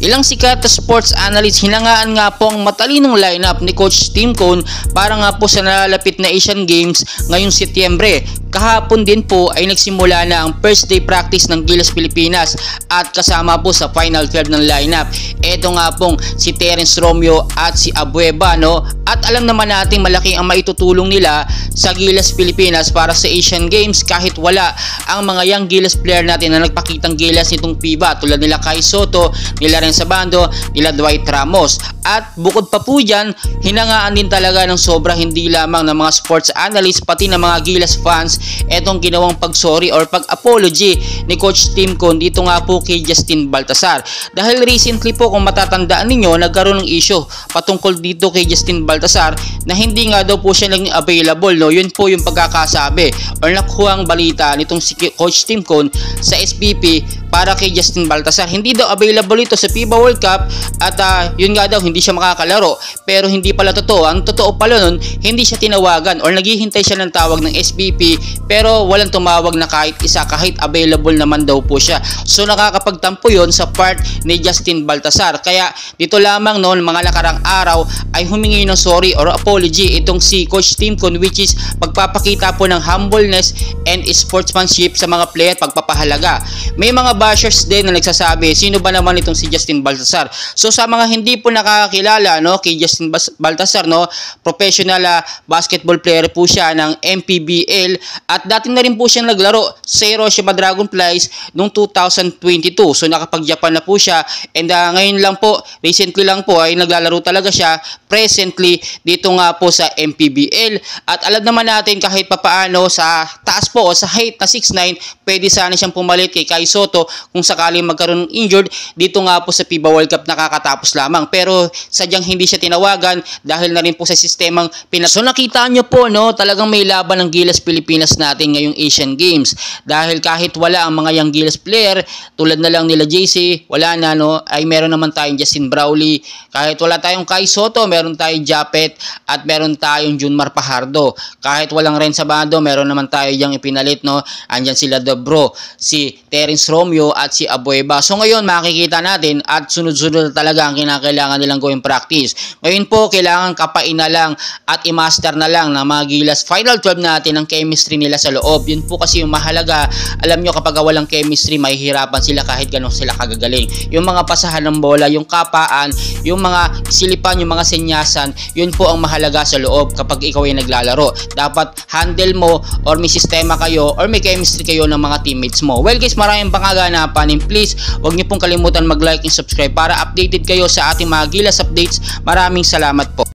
Ilang sikat na sports analysts hinangaan nga po ang matalinong lineup ni Coach Tim Cone para nga po sa nalalapit na Asian Games ngayong Setyembre. Kahapon din po ay nagsimula na ang first day practice ng Gilas Pilipinas at kasama po sa final 12 ng lineup. Ito nga pong si Terence Romeo at si Abueva, no? At alam naman natin malaki ang maitutulong nila sa Gilas Pilipinas para sa Asian Games kahit wala ang mga young Gilas player natin na nagpakitang gilas nitong FIBA tulad nila Kai Soto, nila Ren Sabando, nila Dwight Ramos. At bukod pa po dyan, hinangaan din talaga ng sobra hindi lamang ng mga sports analysts pati ng mga Gilas fans etong ginawang pag-sorry or pag-apology ni Coach Tim Cone dito nga po kay Justin Baltasar. Dahil recently po kung matatandaan ninyo, nagkaroon ng issue patungkol dito kay Justin Baltasar na hindi nga daw po siya naging available, no? Yun po yung pagkakasabi or nakuhang balita nitong si Coach Tim Cone sa SPP para kay Justin Baltasar. Hindi daw available ito sa FIBA World Cup at yun nga daw hindi siya makakalaro, pero hindi pala totoo. Ang totoo pala nun, hindi siya tinawagan or naghihintay siya ng tawag ng SPP pero walang tumawag na kahit isa, kahit available naman daw po siya. So nakakapagtampo yun sa part ni Justin Baltasar. Kaya dito lamang noon mga nakarang araw ay humingi ng sorry or apology itong si Coach Tim Cone, which is pagpapakita po ng humbleness and sportsmanship sa mga player, pagpapahalaga. May mga bashers din na nagsasabi, sino ba naman itong si Justin Baltasar? So sa mga hindi po nakakilala, no, kay Justin Baltasar, no, professional basketball player po siya ng MPBL at dati na rin po siyang naglaro sa Hiroshima Dragonflies noong 2022. So nakapag-Japan na po siya and ngayon lang po, recently lang po ay naglalaro talaga siya presently dito nga po sa MPBL. At alam naman natin kahit papaano sa taas po o sa height na 6'9", pwede sana siyang pumalit kay Kai Soto kung sakaling magkaroon ng injured dito nga po sa FIBA World Cup nakakatapos lamang. Pero sadyang hindi siya tinawagan dahil na rin po sa sistemang So nakita nyo po, no, talagang may laban ng Gilas Pilipinas natin ngayong Asian Games. Dahil kahit wala ang mga young Gilas player, tulad na lang nila JC, wala na, no, ay meron naman tayong Justin Brawley. Kahit wala tayong Kai Soto, meron tayong Japet at meron tayong Junmar Pajardo. Kahit walang Ren Sabando, meron naman tayo yung ipinalit, no. Andyan sila Dobro, si Terence Romeo at si Abueva. So ngayon makikita natin at sunod-sunod talaga ang kinakailangan nilang gawing practice. Ngayon po kailangan kapain na lang at i-master na lang ng mga Gilas Final 12 natin ang chemistry nila sa loob. Yun po kasi yung mahalaga. Alam nyo kapag walang chemistry, mahihirapan sila kahit ganun sila kagagaling. Yung mga pasahan ng bola, yung kapaan, yung mga silipan, yung mga senyasan, yun po ang mahalaga sa loob kapag ikaw ay naglalaro. Dapat handle mo or may sistema kayo or may chemistry kayo ng mga teammates mo. Well guys, maraming pangaganapan and please, huwag nyo pong kalimutan mag-like and subscribe para updated kayo sa ating mga Gilas updates. Maraming salamat po.